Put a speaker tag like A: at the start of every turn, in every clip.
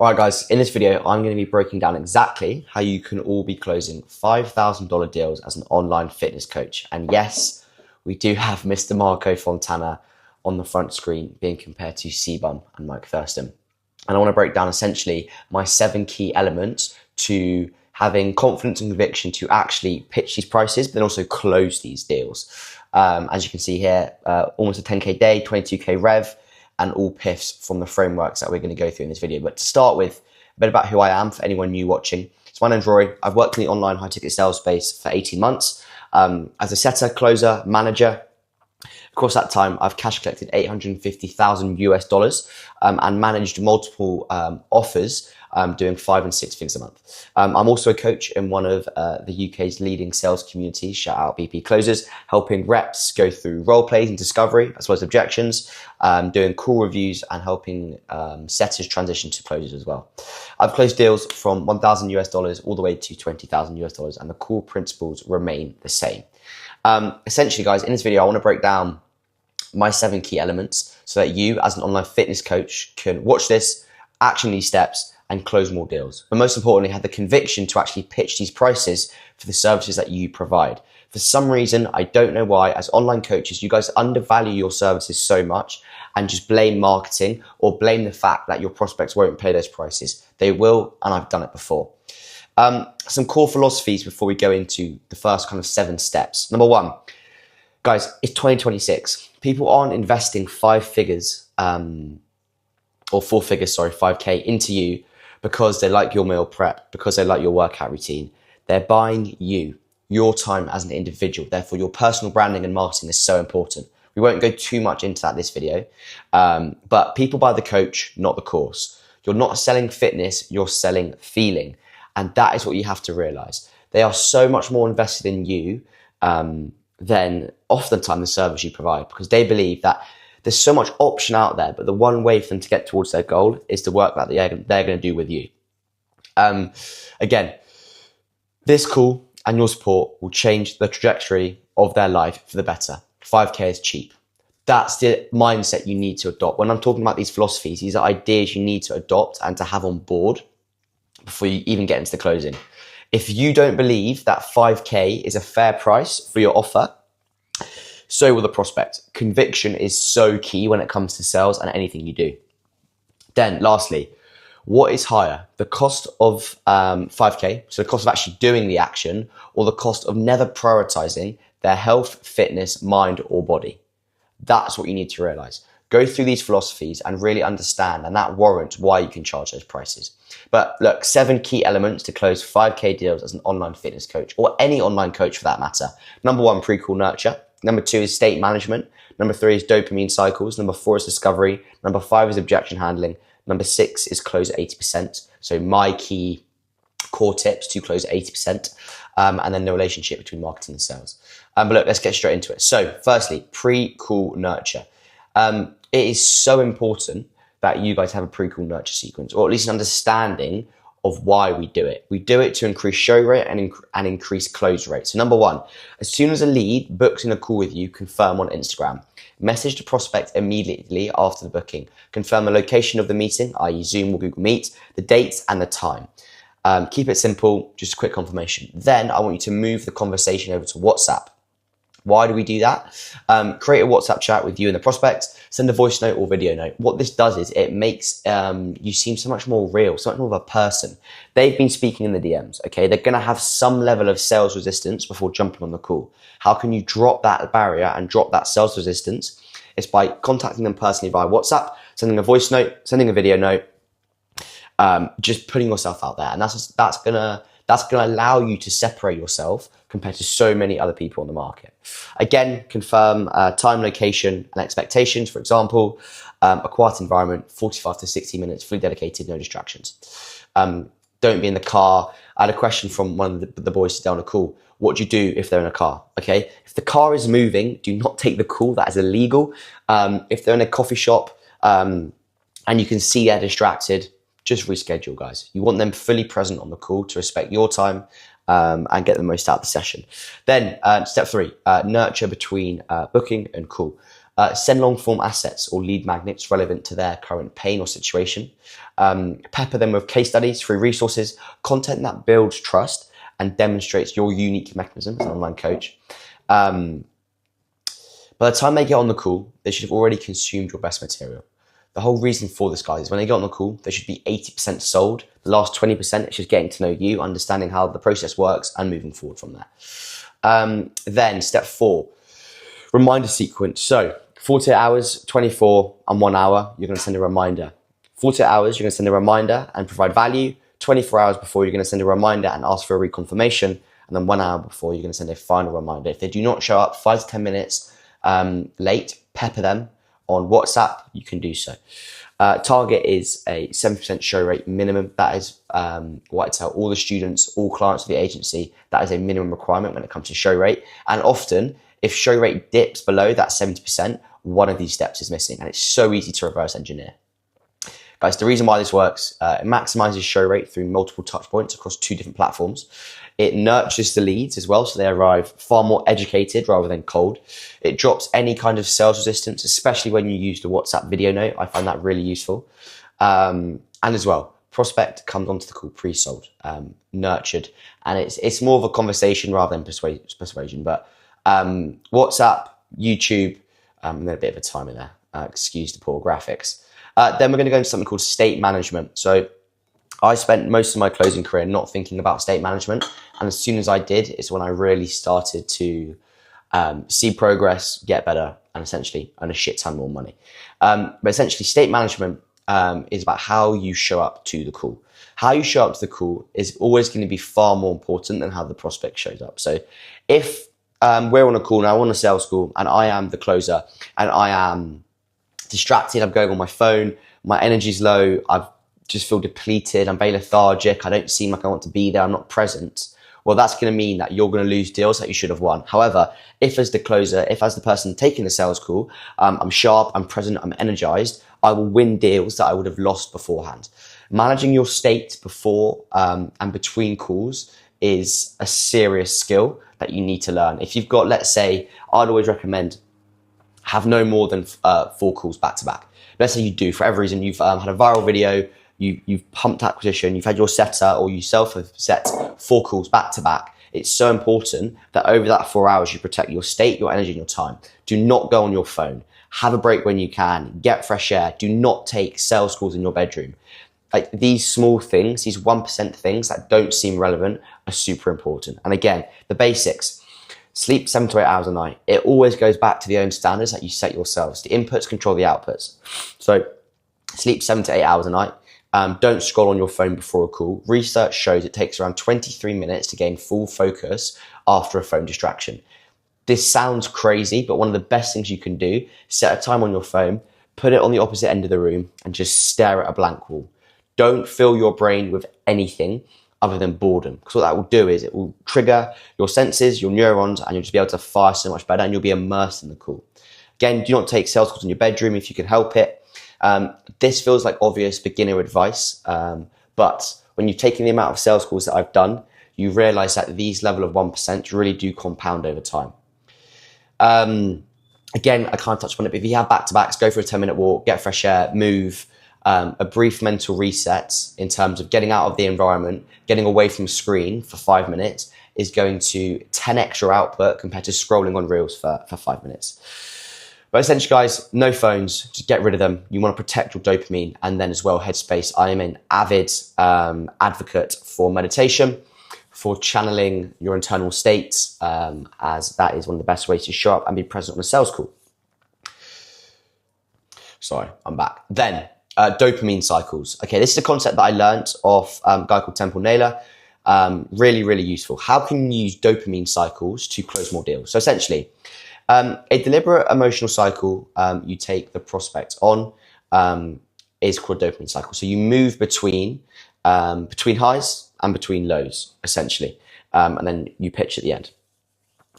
A: All right, guys, in this video, I'm going to be breaking down exactly how you can all be closing $5,000 deals as an online fitness coach. And yes, we do have Mr. Marco Fontana on the front screen being compared to C-Bum and Mike Thurston. And I want to break down essentially my 7 key elements to having confidence and conviction to actually pitch these prices, but then also close these deals. As you can see here, almost a 10K day, 22K rev, and all PIFs from the frameworks that we're going to go through in this video. But to start with, a bit about who I am for anyone new watching. So my name's Rory. I've worked in the online high-ticket sales space for 18 months as a setter, closer, manager. Across that time, I've cash collected $850,000 and managed multiple offers doing 5 and 6 figures a month. I'm also a coach in one of the UK's leading sales communities, shout out BP Closers, helping reps go through role plays and discovery, as well as objections, doing call reviews and helping setters transition to closers as well. I've closed deals from $1,000 all the way to $20,000, and the core principles remain the same. Essentially, guys, in this video, I want to break down my 7 key elements so that you, as an online fitness coach, can watch this, action these steps, and close more deals. But most importantly, have the conviction to actually pitch these prices for the services that you provide. For some reason, I don't know why, as online coaches, you guys undervalue your services so much and just blame marketing or blame the fact that your prospects won't pay those prices. They will, and I've done it before. Some core philosophies before we go into the first kind of 7 steps. Number 1, guys, it's 2026. People aren't investing 5 figures, or 4 figures, sorry, 5K into you because they like your meal prep, because they like your workout routine. They're buying you, your time as an individual. Therefore, your personal branding and marketing is so important. We won't go too much into that this video, but people buy the coach, not the course. You're not selling fitness, you're selling feeling. And that is what you have to realize. They are so much more invested in you than oftentimes the service you provide, because they believe that there's so much option out there, but the one way for them to get towards their goal is the work that they're going to do with you. Again, this call and your support will change the trajectory of their life for the better. 5K is cheap. That's the mindset you need to adopt. When I'm talking about these philosophies, these are ideas you need to adopt and to have on board before you even get into the closing. If you don't believe that 5K is a fair price for your offer, so will the prospect. Conviction is so key when it comes to sales and anything you do. Then lastly, what is higher? The cost of 5K, so the cost of actually doing the action, or the cost of never prioritizing their health, fitness, mind, or body? That's what you need to realize. Go through these philosophies and really understand, and that warrants why you can charge those prices. But look, 7 key elements to close 5K deals as an online fitness coach, or any online coach for that matter. Number 1, pre-call nurture. Number 2 is state management. Number 3 is dopamine cycles. Number 4 is discovery. Number 5 is objection handling. Number 6 is close at 80%. So my key core tips to close at 80%. And then the relationship between marketing and sales. But look, let's get straight into it. So firstly, pre-call nurture. It is so important that you guys have a pre-call nurture sequence, or at least an understanding of why we do it. We do it to increase show rate and increase close rate. So number 1, as soon as a lead books in a call with you, confirm on Instagram. Message the prospect immediately after the booking. Confirm the location of the meeting, i.e. Zoom or Google Meet, the date and the time. Keep it simple, just a quick confirmation. Then I want you to move the conversation over to WhatsApp. Why do we do that? Create a WhatsApp chat with you and the prospect, send a voice note or video note. What this does is it makes you seem so much more real, so much more of a person. They've been speaking in the DMs, okay? They're going to have some level of sales resistance before jumping on the call. How can you drop that barrier and drop that sales resistance? It's by contacting them personally via WhatsApp, sending a voice note, sending a video note, just putting yourself out there. And that's gonna allow you to separate yourself compared to so many other people on the market. Again, confirm time, location, and expectations. For example, a quiet environment, 45 to 60 minutes, fully dedicated, no distractions. Don't be in the car. I had a question from one of the boys down the call. What do you do if they're in a car? Okay, if the car is moving, do not take the call. That is illegal. If they're in a coffee shop and you can see they're distracted, just reschedule, guys. You want them fully present on the call to respect your time and get the most out of the session. Then step 3, nurture between booking and call. Send long form assets or lead magnets relevant to their current pain or situation. Pepper them with case studies, free resources, content that builds trust and demonstrates your unique mechanism as an online coach. By the time they get on the call, they should have already consumed your best material. The whole reason for this, guys, is when they get on the call, they should be 80% sold. The last 20% is just getting to know you, understanding how the process works, and moving forward from there. Then step 4, reminder sequence. So 48 hours, 24, and 1 hour, you're going to send a reminder. 48 hours, you're going to send a reminder and provide value. 24 hours before, you're going to send a reminder and ask for a reconfirmation. And then 1 hour before, you're going to send a final reminder. If they do not show up 5 to 10 minutes late, pepper them on WhatsApp. You can do so. Target is a 7% show rate minimum. That is what I tell all the students, all clients of the agency. That is a minimum requirement when it comes to show rate. And often, if show rate dips below that 70%, one of these steps is missing. And it's so easy to reverse engineer. Guys, the reason why this works, it maximizes show rate through multiple touch points across 2 different platforms. It nurtures the leads as well, so they arrive far more educated rather than cold. It drops any kind of sales resistance, especially when you use the WhatsApp video note. I find that really useful. And as well, prospect comes onto the call pre-sold, nurtured, and it's more of a conversation rather than persuasion. But WhatsApp, YouTube, and then a bit of a timer there. Excuse the poor graphics. Then we're going to go into something called state management. So I spent most of my closing career not thinking about state management. And as soon as I did, it's when I really started to see progress, get better, and essentially earn a shit ton more money. But essentially, state management is about how you show up to the call. How you show up to the call is always going to be far more important than how the prospect shows up. So if we're on a call now, on a sales call, and I am the closer, and I am distracted, I'm going on my phone, my energy's low, I just feel depleted, I'm very lethargic, I don't seem like I want to be there, I'm not present, well, that's going to mean that you're going to lose deals that you should have won. However, if as the closer, if as the person taking the sales call, I'm sharp, I'm present, I'm energized, I will win deals that I would have lost beforehand. Managing your state before and between calls is a serious skill that you need to learn. If you've got, let's say, I'd always recommend have no more than 4 calls back to back. Let's say you do, for every reason, you've had a viral video, you've pumped acquisition, you've had your setter or yourself have set 4 calls back to back. It's so important that over that 4 hours, you protect your state, your energy, and your time. Do not go on your phone. Have a break when you can. Get fresh air. Do not take sales calls in your bedroom. Like, these small things, these 1% things that don't seem relevant are super important. And again, the basics. Sleep 7 to 8 hours a night. It always goes back to the own standards that you set yourselves. The inputs control the outputs. So sleep 7 to 8 hours a night. Don't scroll on your phone before a call. Research shows it takes around 23 minutes to gain full focus after a phone distraction. This sounds crazy, but one of the best things you can do, set a time on your phone, put it on the opposite end of the room, and just stare at a blank wall. Don't fill your brain with anything other than boredom. Because what that will do is it will trigger your senses, your neurons, and you'll just be able to fire so much better, and you'll be immersed in the call. Again, do not take sales calls in your bedroom if you can help it. This feels like obvious beginner advice, but when you've taken the amount of sales calls that I've done, you realize that these level of 1% really do compound over time. Again, I can't touch on it, but if you have back-to-backs, go for a 10-minute walk, get fresh air, move. A brief mental reset in terms of getting out of the environment, getting away from screen for 5 minutes is going to 10x your output compared to scrolling on Reels for 5 minutes. But essentially, guys, no phones, just get rid of them. You want to protect your dopamine. And then as well, Headspace. I am an avid advocate for meditation, for channeling your internal states, as that is one of the best ways to show up and be present on a sales call. Sorry, I'm back. Then, dopamine cycles. Okay, this is a concept that I learned off a guy called Temple Naylor. Really, really useful. How can you use dopamine cycles to close more deals? So essentially, a deliberate emotional cycle you take the prospect on is called dopamine cycle. So you move between highs and between lows, essentially, and then you pitch at the end.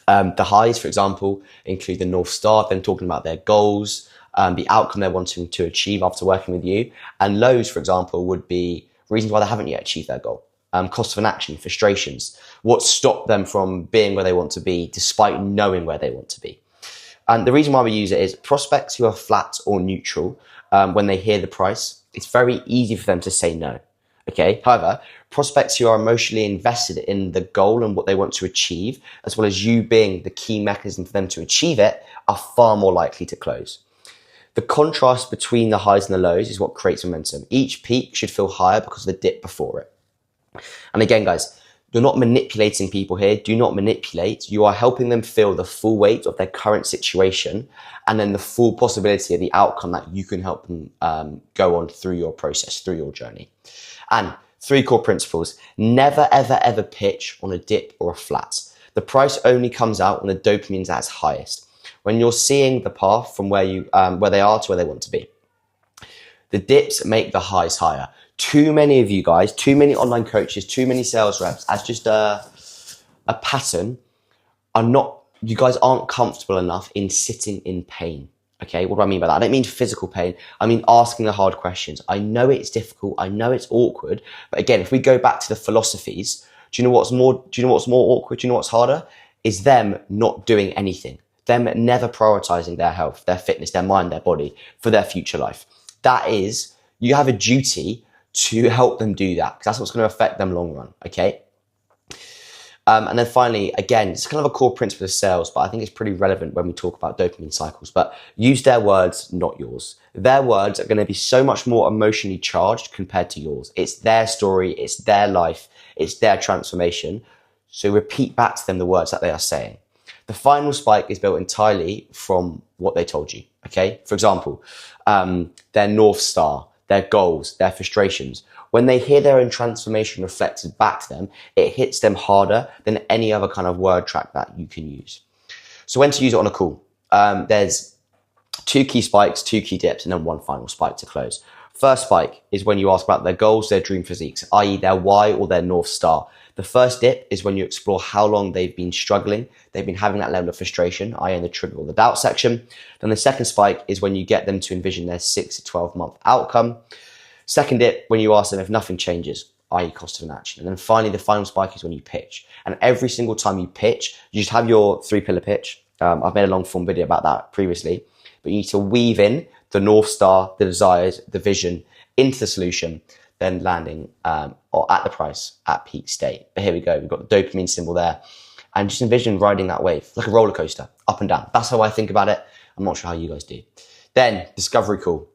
A: The highs, for example, include the North Star, them talking about their goals, the outcome they're wanting to achieve after working with you. And lows, for example, would be reasons why they haven't yet achieved their goal. Cost of inaction, frustrations, what stopped them from being where they want to be despite knowing where they want to be. And the reason why we use it is prospects who are flat or neutral, when they hear the price, it's very easy for them to say no. Okay. However, prospects who are emotionally invested in the goal and what they want to achieve, as well as you being the key mechanism for them to achieve it, are far more likely to close. The contrast between the highs and the lows is what creates momentum. Each peak should feel higher because of the dip before it. And again, guys, you're not manipulating people here. Do not manipulate. You are helping them feel the full weight of their current situation and then the full possibility of the outcome that you can help them go on through your process, through your journey. And 3 core principles. Never, ever, ever pitch on a dip or a flat. The price only comes out when the dopamine's at its highest, when you're seeing the path from where they are to where they want to be. The dips make the highs higher. Too many of you guys, too many online coaches, too many sales reps, as just a pattern, you guys aren't comfortable enough in sitting in pain. Okay, what do I mean by that? I don't mean physical pain. I mean asking the hard questions. I know it's difficult. I know it's awkward. But again, if we go back to the philosophies, do you know what's more awkward? Do you know what's harder? Is them not doing anything. Them never prioritizing their health, their fitness, their mind, their body for their future life. That is, you have a duty to help them do that because that's what's going to affect them long run. Okay. And then finally, again, it's kind of a core principle of sales, but I think it's pretty relevant when we talk about dopamine cycles, but use their words, not yours. Their words are going to be so much more emotionally charged compared to yours. It's their story. It's their life. It's their transformation. So repeat back to them the words that they are saying. The final spike is built entirely from what they told you. Okay. For example, their North Star, their goals, their frustrations. When they hear their own transformation reflected back to them, it hits them harder than any other kind of word track that you can use. So when to use it on a call? There's 2 key spikes, 2 key dips, and then 1 final spike to close. First spike is when you ask about their goals, their dream physiques, i.e. their why or their North Star. The first dip is when you explore how long they've been struggling. They've been having that level of frustration, i.e. in the trigger or the doubt section. Then the second spike is when you get them to envision their 6 to 12 month outcome. Second dip, when you ask them if nothing changes, i.e. cost of inaction. And then finally, the final spike is when you pitch. And every single time you pitch, you just have your 3-pillar pitch. I've made a long form video about that previously, but you need to weave in the North Star, the desires, the vision into the solution, then landing or at the price at peak state. But here we go. We've got the dopamine symbol there. And just envision riding that wave like a roller coaster, up and down. That's how I think about it. I'm not sure how you guys do. Then discovery call.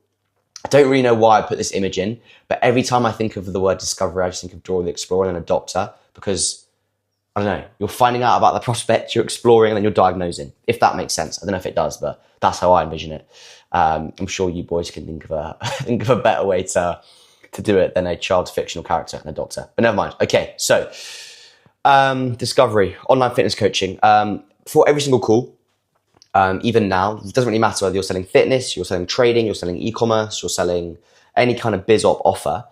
A: I don't really know why I put this image in, but every time I think of the word discovery, I just think of Dora the Explorer and a doctor because, I don't know, you're finding out about the prospect, you're exploring, and then you're diagnosing, if that makes sense. I don't know if it does, but that's how I envision it. I'm sure you boys can think of a better way to do it than a child's fictional character and a doctor. But never mind. Okay, so discovery, online fitness coaching. For every single call, even now, it doesn't really matter whether you're selling fitness, you're selling trading, you're selling e-commerce, you're selling any kind of biz op offer.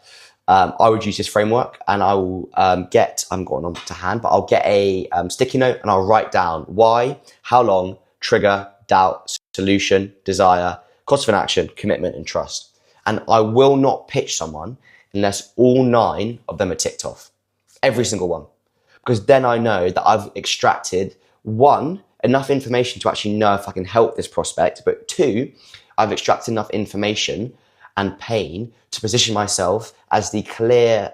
A: I would use this framework and I will I'm going on to hand, but I'll get a sticky note and I'll write down why, how long, trigger, doubt, solution, desire, cost of inaction, commitment, and trust. And I will not pitch someone unless all 9 of them are ticked off. Every single one. Because then I know that I've extracted 1, enough information to actually know if I can help this prospect, but 2, I've extracted enough information and pain to position myself as the clear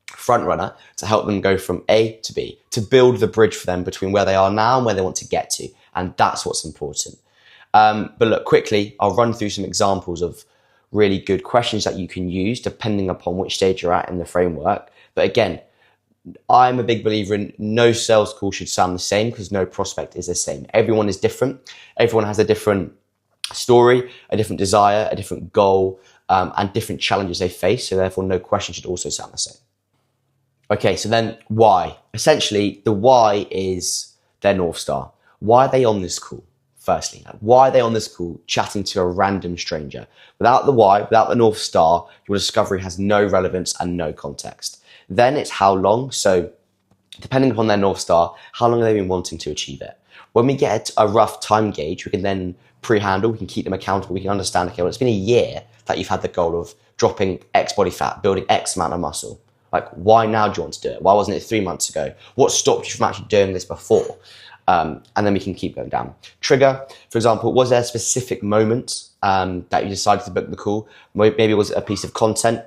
A: front runner to help them go from A to B, to build the bridge for them between where they are now and where they want to get to. And that's what's important. But look, quickly, I'll run through some examples of really good questions that you can use depending upon which stage you're at in the framework. But again, I'm a big believer in no sales call should sound the same because no prospect is the same. Everyone is different. Everyone has a different story, a different desire, a different goal, and different challenges they face. So therefore, no question should also sound the same. Okay, so then why? Essentially, the why is their North Star. Why are they on this call? Firstly, why are they on this call chatting to a random stranger? Without the why, without the North Star, your discovery has no relevance and no context. Then it's how long. So depending upon their North Star, how long have they been wanting to achieve it? When we get a rough time gauge, we can then pre-handle, we can keep them accountable, we can understand, okay, well, it's been a year that you've had the goal of dropping X body fat, building X amount of muscle. Like, why now do you want to do it? Why wasn't it 3 months ago? What stopped you from actually doing this before? And then we can keep going down. Trigger, for example, was there a specific moment that you decided to book the call? Maybe was it a piece of content?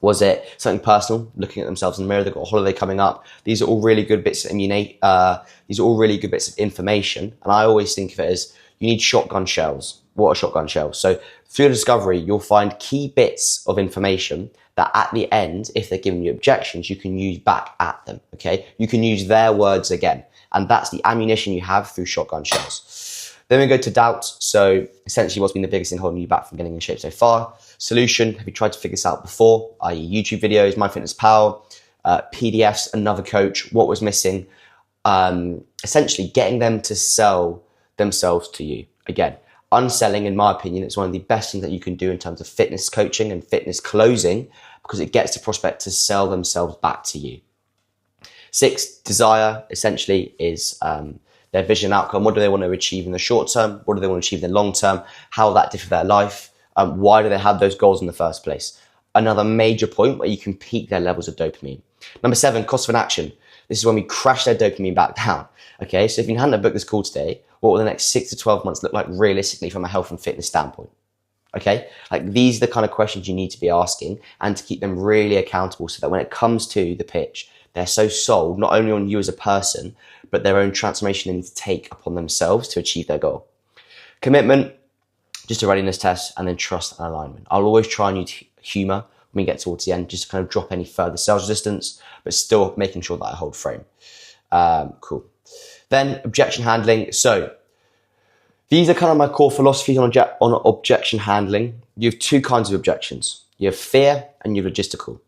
A: Was it something personal, looking at themselves in the mirror? They've got a holiday coming up. These are all really good bits of these are all really good bits of information. And I always think of it as you need shotgun shells. What are shotgun shells? So through discovery, you'll find key bits of information that at the end, if they're giving you objections, you can use back at them, okay? You can use their words again. And that's the ammunition you have through shotgun shells. Then we go to doubt. So essentially what's been the biggest thing holding you back from getting in shape so far? Solution, have you tried to figure this out before? i.e. YouTube videos, MyFitnessPal, PDFs, another coach, what was missing? Essentially getting them to sell themselves to you. Again, unselling, in my opinion, is one of the best things that you can do in terms of fitness coaching and fitness closing, because it gets the prospect to sell themselves back to you. 6, desire, essentially, is their vision and outcome. What do they want to achieve in the short term? What do they want to achieve in the long term? How will that differ their life? Why do they have those goals in the first place? Another major point where you can peak their levels of dopamine. Number 7, cost of inaction. This is when we crash their dopamine back down. Okay, so if you hadn't booked this call today, what will the next 6 to 12 months look like realistically from a health and fitness standpoint? Okay, like these are the kind of questions you need to be asking and to keep them really accountable so that when it comes to the pitch, they're so sold not only on you as a person, but their own transformation they need to take upon themselves to achieve their goal. Commitment, just a readiness test, and then trust and alignment. I'll always try and use humor when we get towards the end, just to kind of drop any further sales resistance, but still making sure that I hold frame. Cool. Then objection handling. So these are kind of my core philosophies on objection handling. You have 2 kinds of objections. You have fear and you have logistical.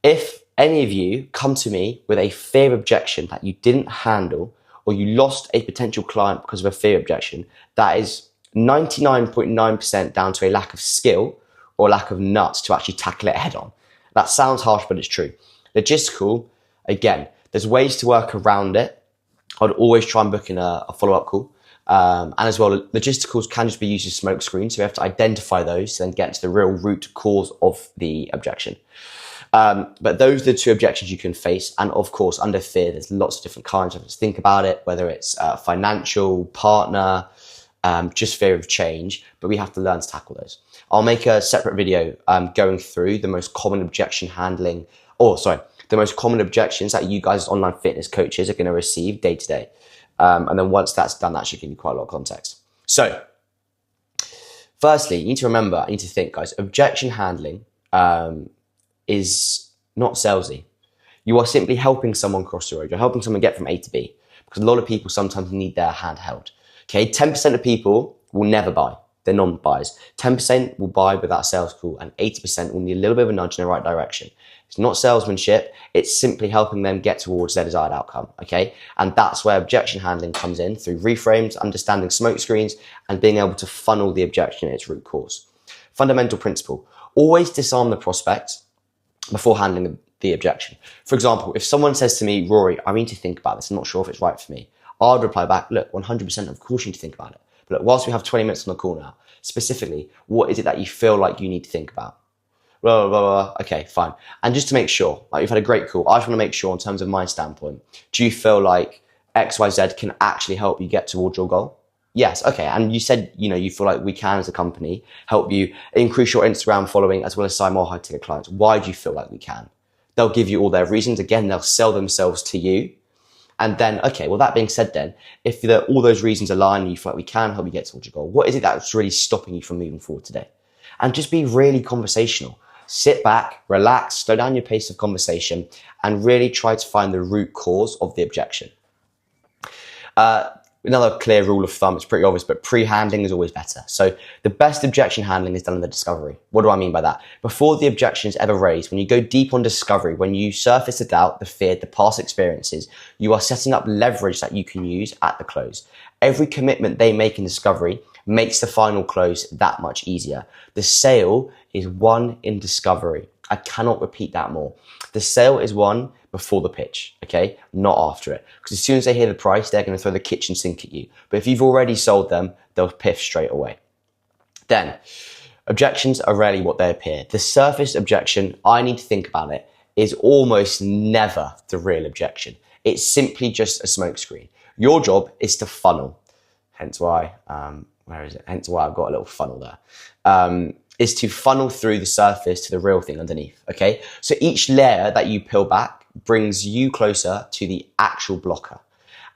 A: If any of you come to me with a fear objection that you didn't handle, or you lost a potential client because of a fear objection, that is 99.9% down to a lack of skill or lack of nuts to actually tackle it head on. That sounds harsh, but it's true. Logistical, again, there's ways to work around it. I'd always try and book in a follow-up call. And as well, logisticals can just be used as smoke screens. So we have to identify those to then get to the real root cause of the objection. But those are the 2 objections you can face. And of course, under fear, there's lots of different kinds. You have to think about it, whether it's financial, partner, just fear of change, but we have to learn to tackle those. I'll make a separate video going through the most common objection handling, the most common objections that you guys as online fitness coaches are going to receive day to day. And then once that's done, that should give you quite a lot of context. So firstly, you need to remember, I need to think, guys, objection handling is not salesy. You are simply helping someone cross the road. You're helping someone get from A to B, because a lot of people sometimes need their hand held. Okay, 10% of people will never buy. They're non-buyers. 10% will buy without a sales call, and 80% will need a little bit of a nudge in the right direction. It's not salesmanship. It's simply helping them get towards their desired outcome, okay? And that's where objection handling comes in, through reframes, understanding smoke screens, and being able to funnel the objection in its root cause. Fundamental principle, always disarm the prospect before handling the objection. For example, if someone says to me, Rory, I need to think about this, I'm not sure if it's right for me, I'd reply back, look, 100% of course you need to think about it. But look, whilst we have 20 minutes on the call now, specifically, what is it that you feel like you need to think about? Blah, blah, blah, blah. Okay, fine. And just to make sure, like you've had a great call, I just want to make sure in terms of my standpoint, do you feel like XYZ can actually help you get towards your goal? Yes, okay. And you said, you feel like we can as a company help you increase your Instagram following as well as sign more high ticket clients. Why do you feel like we can? They'll give you all their reasons. Again, they'll sell themselves to you. And then, okay, well, that being said then, if all those reasons align and you feel like we can help you get towards your goal, what is it that's really stopping you from moving forward today? And just be really conversational. Sit back, relax, slow down your pace of conversation, and really try to find the root cause of the objection. Another clear rule of thumb, it's pretty obvious, but pre-handling is always better. So the best objection handling is done in the discovery. What do I mean by that? Before the objection is ever raised, when you go deep on discovery, when you surface the doubt, the fear, the past experiences, you are setting up leverage that you can use at the close. Every commitment they make in discovery makes the final close that much easier. The sale is won in discovery. I cannot repeat that more. The sale is won before the pitch, okay? Not after it. Because as soon as they hear the price, they're going to throw the kitchen sink at you. But if you've already sold them, they'll piff straight away. Then, objections are rarely what they appear. The surface objection, I need to think about it, is almost never the real objection. It's simply just a smokescreen. Your job is to funnel. Hence why, where is it? Hence why I've got a little funnel there. Is to funnel through the surface to the real thing underneath, okay? So each layer that you peel back brings you closer to the actual blocker.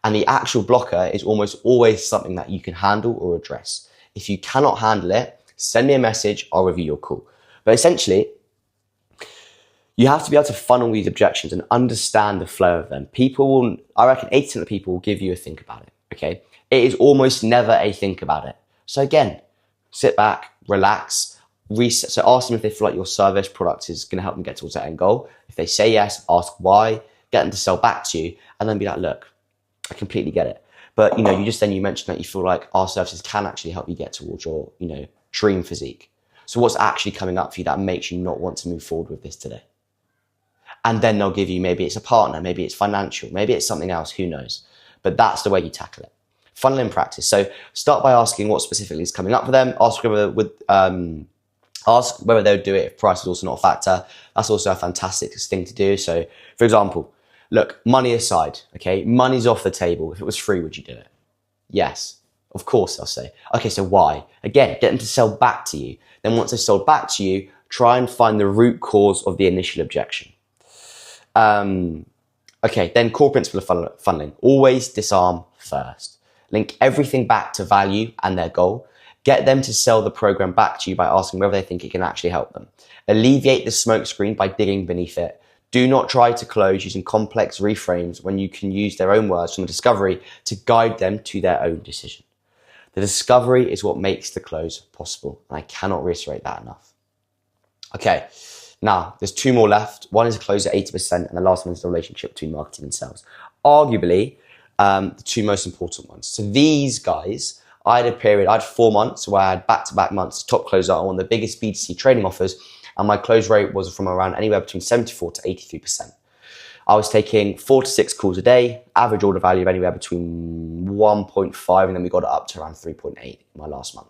A: And the actual blocker is almost always something that you can handle or address. If you cannot handle it, send me a message, I'll review your call. But essentially, you have to be able to funnel these objections and understand the flow of them. I reckon 80% of people will give you a think about it, okay? It is almost never a think about it. So again, sit back, relax, research. So ask them if they feel like your service product is going to help them get towards that end goal. If they say yes, ask why, get them to sell back to you, and then be like, look, I completely get it. But, you mentioned that you feel like our services can actually help you get towards your, dream physique. So what's actually coming up for you that makes you not want to move forward with this today? And then they'll give you, maybe it's a partner, maybe it's financial, maybe it's something else, who knows? But that's the way you tackle it. Funnel in practice. So start by asking what specifically is coming up for them. Ask whether they'll do it if price is also not a factor. That's also a fantastic thing to do. So, for example, look, money aside, okay? Money's off the table. If it was free, would you do it? Yes, of course, I'll say. Okay, so why? Again, get them to sell back to you. Then once they've sold back to you, try and find the root cause of the initial objection. Okay, then core principle of funneling. Always disarm first. Link everything back to value and their goal. Get them to sell the program back to you by asking whether they think it can actually help them. Alleviate the smoke screen by digging beneath it. Do not try to close using complex reframes when you can use their own words from the discovery to guide them to their own decision. The discovery is what makes the close possible, and I cannot reiterate that enough. Okay, now there's two more left. One is a close at 80%, and the last one is the relationship between marketing and sales. Arguably, the two most important ones. So these guys, I had 4 months where I had back-to-back months top closer on one of the biggest B2C training offers, and my close rate was from around anywhere between 74 to 83%. I was taking 4 to 6 calls a day, average order value of anywhere between 1.5, and then we got it up to around 3.8 in my last month.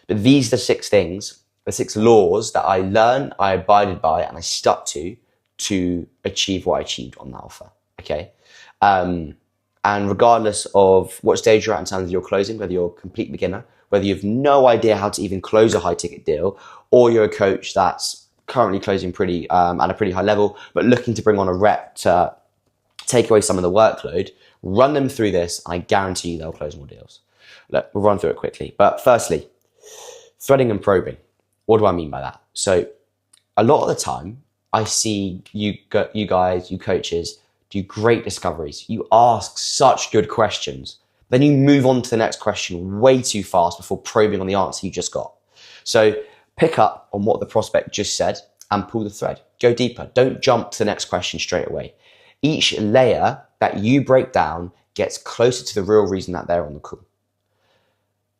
A: But these are the 6 things, the 6 laws that I learned, I abided by, and I stuck to achieve what I achieved on that offer, okay? And regardless of what stage you're at in terms of your closing, whether you're a complete beginner, whether you have no idea how to even close a high ticket deal, or you're a coach that's currently closing at a pretty high level, but looking to bring on a rep to take away some of the workload, run them through this. I guarantee you they'll close more deals. Look, we'll run through it quickly. But firstly, threading and probing. What do I mean by that? So a lot of the time, I see you coaches, do great discoveries. You ask such good questions. Then you move on to the next question way too fast before probing on the answer you just got. So pick up on what the prospect just said and pull the thread. Go deeper. Don't jump to the next question straight away. Each layer that you break down gets closer to the real reason that they're on the call.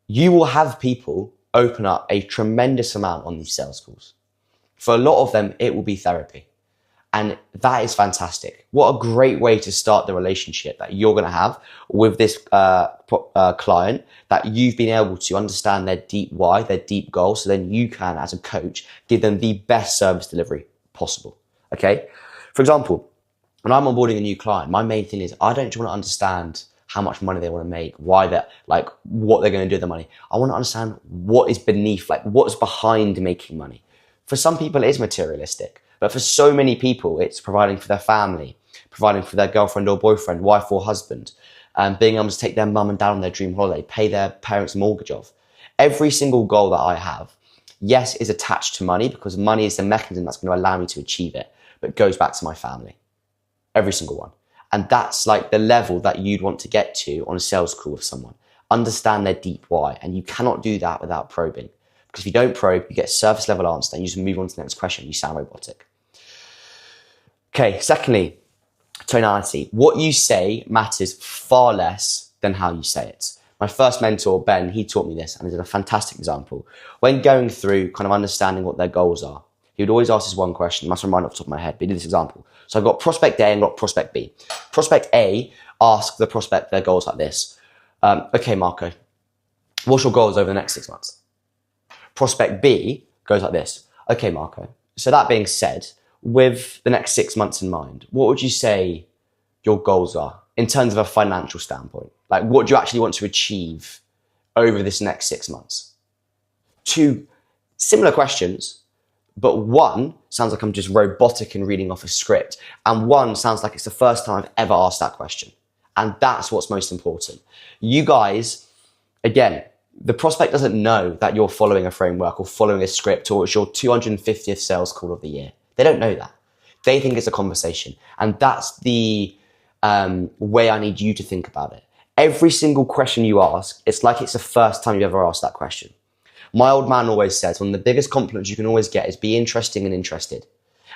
A: You will have people open up a tremendous amount on these sales calls. For a lot of them, it will be therapy. And that is fantastic. What a great way to start the relationship that you're going to have with this client, that you've been able to understand their deep why, their deep goal, so then you can, as a coach, give them the best service delivery possible. Okay? For example, when I'm onboarding a new client, my main thing is I don't want to understand how much money they want to make, why they're what they're going to do with the money. I want to understand what is beneath, what's behind making money. For some people, it is materialistic. But for so many people, it's providing for their family, providing for their girlfriend or boyfriend, wife or husband, and being able to take their mum and dad on their dream holiday, pay their parents' mortgage off. Every single goal that I have, yes, is attached to money because money is the mechanism that's going to allow me to achieve it, but it goes back to my family. Every single one. And that's the level that you'd want to get to on a sales call with someone. Understand their deep why. And you cannot do that without probing. Because if you don't probe, you get a surface level answer, then you just move on to the next question. You sound robotic. Okay, secondly, tonality. What you say matters far less than how you say it. My first mentor, Ben, he taught me this and is a fantastic example. When going through kind of understanding what their goals are, he would always ask this one question. I must remind off the top of my head, but he did this example. So I've got prospect A and got prospect B. Prospect A asks the prospect their goals like this. Okay, Marco, what's your goals over the next 6 months? Prospect B goes like this. Okay, Marco, so that being said, with the next 6 months in mind, what would you say your goals are? in terms of a financial standpoint? Like, what do you actually want to achieve over this next 6 months? Two similar questions, but one sounds like I'm just robotic and reading off a script, and one sounds like it's the first time I've ever asked that question. And that's what's most important. You guys, again, the prospect doesn't know that you're following a framework or following a script or it's your 250th sales call of the year. They don't know that. They think it's a conversation. And that's the way I need you to think about it. Every single question you ask, it's like it's the first time you've ever asked that question. My old man always says, one of the biggest compliments you can always get is be interesting and interested.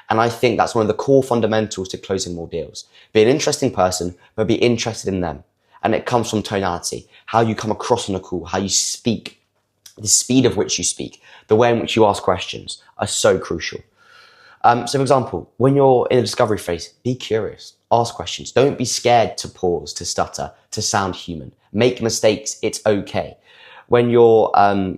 A: And I think that's one of the core fundamentals to closing more deals. Be an interesting person, but be interested in them. And it comes from tonality, how you come across on a call, how you speak, the speed of which you speak, the way in which you ask questions are so crucial. So for example, when you're in a discovery phase, be curious, ask questions. Don't be scared to pause, to stutter, to sound human. Make mistakes, it's okay. When you're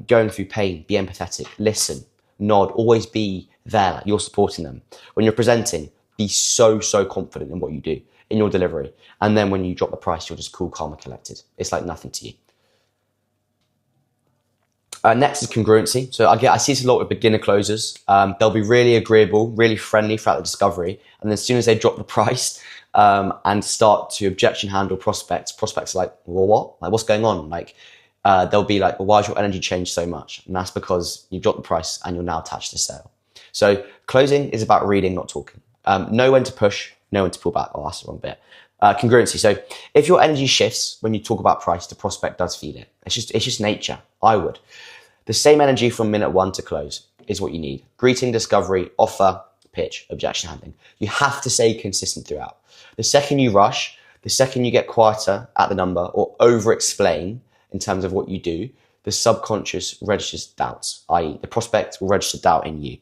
A: going through pain, be empathetic, listen, nod, always be there, like you're supporting them. When you're presenting, be so confident in what you do, in your delivery. And then when you drop the price, you're just cool, calm, and collected. It's like nothing to you. Next is congruency. So I see this a lot with beginner closers. They'll be really agreeable, really friendly throughout the discovery. And then as soon as they drop the price and start to objection handle prospects are like, well, what? Like, what's going on? Like, they'll be like, well, why's your energy changed so much? And that's because you've dropped the price and you're now attached to sale. So closing is about reading, not talking. Know when to push, know when to pull back. Oh, that's the wrong bit. Congruency. So if your energy shifts when you talk about price, the prospect does feel it. It's just nature. I would. The same energy from minute one to close is what you need. Greeting, discovery, offer, pitch, objection handling. You have to stay consistent throughout. The second you rush, the second you get quieter at the number or over-explain in terms of what you do, the subconscious registers doubts, i.e. the prospect will register doubt in you.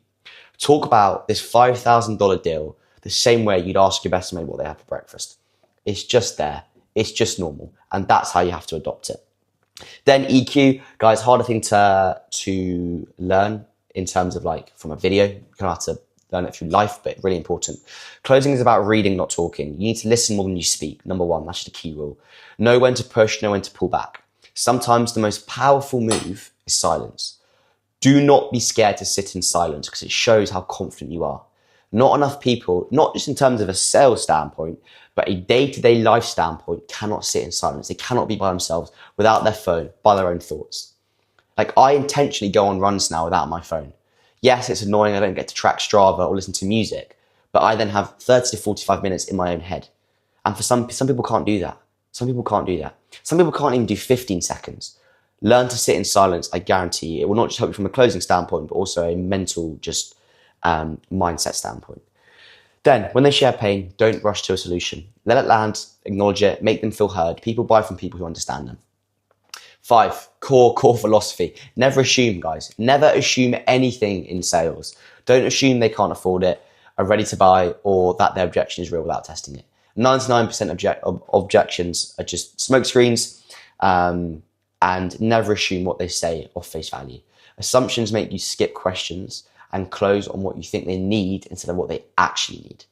A: Talk about this $5,000 deal the same way you'd ask your best mate what they have for breakfast. It's just there. It's just normal. And that's how you have to adopt it. Then EQ, guys, harder thing to learn in terms of like from a video. You kind of have to learn it through life, but really important. Closing is about reading, not talking. You need to listen more than you speak. Number one, that's just a key rule. Know when to push, know when to pull back. Sometimes the most powerful move is silence. Do not be scared to sit in silence because it shows how confident you are. Not enough people, not just in terms of a sales standpoint, but a day-to-day life standpoint cannot sit in silence. They cannot be by themselves without their phone, by their own thoughts. Like I intentionally go on runs now without my phone. Yes, it's annoying. I don't get to track Strava or listen to music, but I then have 30 to 45 minutes in my own head. And for some people can't do that. Some people can't do that. Some people can't even do 15 seconds. Learn to sit in silence. I guarantee you, it will not just help you from a closing standpoint, but also a mental mindset standpoint. Then, when they share pain, don't rush to a solution. Let it land, acknowledge it, make them feel heard. People buy from people who understand them. 5, core philosophy. Never assume, guys. Never assume anything in sales. Don't assume they can't afford it, are ready to buy, or that their objection is real without testing it. 99% of objections are just smoke screens, and never assume what they say off face value. Assumptions make you skip questions and close on what you think they need instead of what they actually need.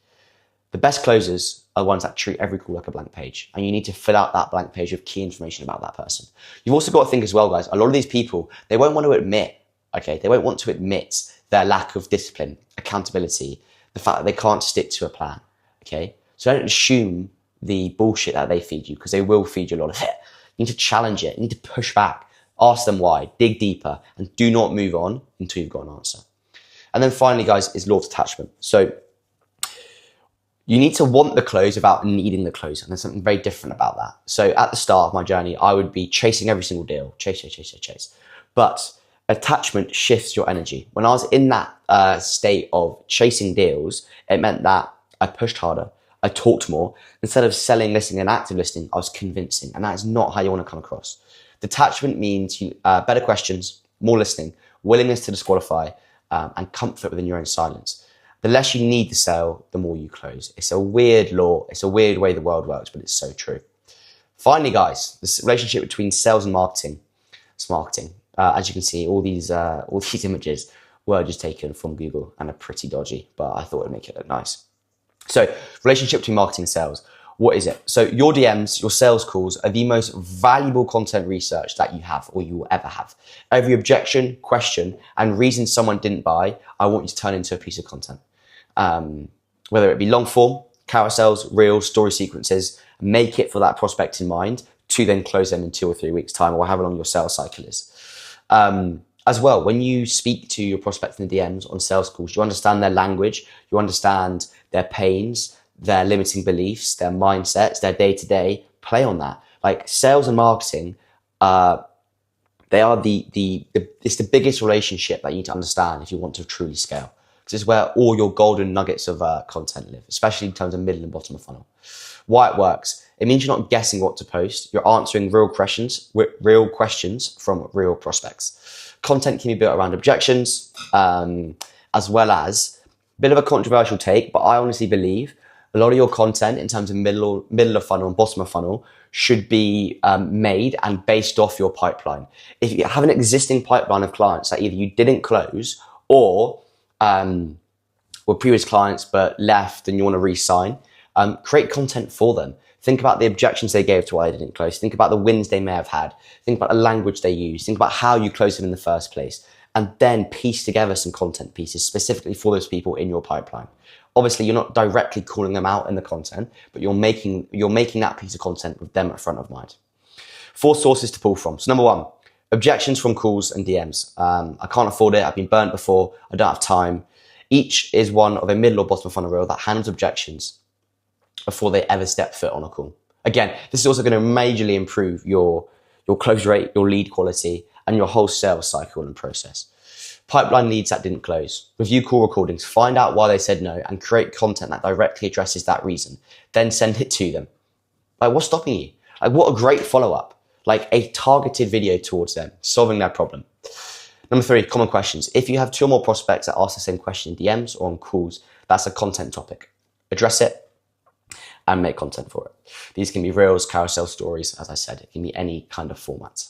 A: The best closers are ones that treat every call like a blank page, and you need to fill out that blank page with key information about that person. You've also got to think as well, guys, a lot of these people, they won't want to admit, they won't want to admit their lack of discipline, accountability, the fact that they can't stick to a plan, So don't assume the bullshit that they feed you, because they will feed you a lot of it. You need to challenge it, you need to push back, ask them why, dig deeper, and do not move on until you've got an answer. And then finally, guys, is law of attachment. So you need to want the close without needing the close. And there's something very different about that. So at the start of my journey, I would be chasing every single deal. Chase. But attachment shifts your energy. When I was in that state of chasing deals, it meant that I pushed harder. I talked more. Instead of selling, listening, and active listening, I was convincing. And that is not how you want to come across. Detachment means better questions, more listening, willingness to disqualify, and comfort within your own silence. The less you need the sale, the more you close. It's a weird law. It's a weird way the world works, but it's so true. Finally, guys, this relationship between sales and marketing. It's marketing. As you can see, all these images were just taken from Google and are pretty dodgy, but I thought it would make it look nice. So, relationship between marketing and sales. What is it? So your DMs, your sales calls are the most valuable content research that you have or you will ever have. Every objection, question, and reason someone didn't buy, I want you to turn into a piece of content. Whether it be long form, carousels, reels, story sequences, make it for that prospect in mind to then close them in 2 or 3 weeks' time, or however long your sales cycle is. As well, when you speak to your prospects in the DMs on sales calls, you understand their language, you understand their pains, their limiting beliefs, their mindsets, their day-to-day. Play on that. Like sales and marketing, they are it's the biggest relationship that you need to understand if you want to truly scale. Because it's where all your golden nuggets of content live, especially in terms of middle and bottom of funnel. Why it works. It means you're not guessing what to post. You're answering real questions from real prospects. Content can be built around objections, as well as a bit of a controversial take, but I honestly believe a lot of your content in terms of middle of funnel and bottom of funnel should be made and based off your pipeline. If you have an existing pipeline of clients that either you didn't close or were previous clients but left and you want to re-sign, create content for them. Think about the objections they gave to why they didn't close. Think about the wins they may have had. Think about the language they use. Think about how you closed them in the first place. And then piece together some content pieces specifically for those people in your pipeline. Obviously, you're not directly calling them out in the content, but you're making that piece of content with them at front of mind. 4 sources to pull from. So number 1, objections from calls and DMs. I can't afford it. I've been burnt before. I don't have time. Each is one of a middle or bottom funnel reel that handles objections before they ever step foot on a call. Again, this is also going to majorly improve your close rate, your lead quality, and your whole sales cycle and process. Pipeline leads that didn't close. Review call recordings, find out why they said no, and create content that directly addresses that reason. Then send it to them. Like, what's stopping you? Like, what a great follow-up. Like a targeted video towards them, solving their problem. Number 3, common questions. If you have 2 or more prospects that ask the same question in DMs or on calls, that's a content topic. Address it and make content for it. These can be reels, carousel stories, as I said. It can be any kind of format.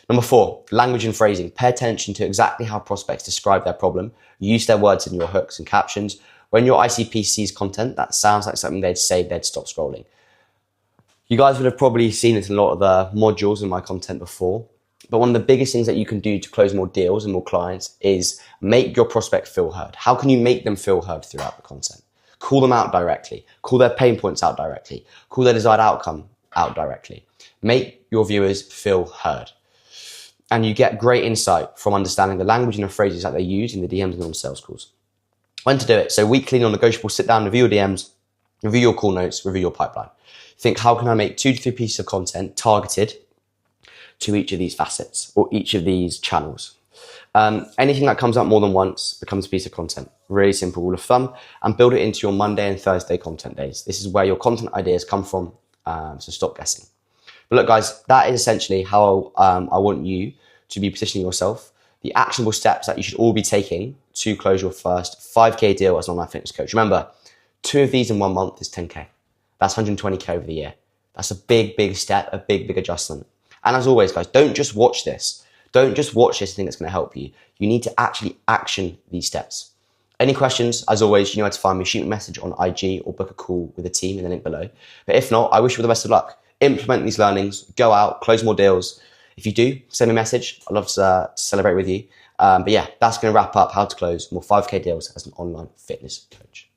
A: Number 4, language and phrasing. Pay attention to exactly how prospects describe their problem. Use their words in your hooks and captions. When your ICP sees content that sounds like something they'd say, they'd stop scrolling. You guys would have probably seen it in a lot of the modules in my content before. But one of the biggest things that you can do to close more deals and more clients is make your prospect feel heard. How can you make them feel heard throughout the content? Call them out directly. Call their pain points out directly. Call their desired outcome out directly. Make your viewers feel heard. And you get great insight from understanding the language and the phrases that they use in the DMs and on sales calls. When to do it. So weekly, non-negotiable, sit down, review your DMs, review your call notes, review your pipeline. Think, how can I make 2 to 3 pieces of content targeted to each of these facets or each of these channels? Anything that comes up more than once becomes a piece of content. Really simple rule of thumb, and build it into your Monday and Thursday content days. This is where your content ideas come from, so stop guessing. But look, guys, that is essentially how I want you to be positioning yourself. The actionable steps that you should all be taking to close your first 5K deal as an online fitness coach. Remember, 2 of these in 1 month is 10K. That's 120K over the year. That's a big step, a big adjustment. And as always, guys, don't just watch this. Don't just watch this and think it's going to help you. You need to actually action these steps. Any questions, as always, you know where to find me. Shoot me a message on IG or book a call with the team in the link below. But if not, I wish you all the best of luck. Implement these learnings, go out, close more deals. If you do, send me a message. I'd love to celebrate with you. But yeah, that's going to wrap up how to close more 5K deals as an online fitness coach.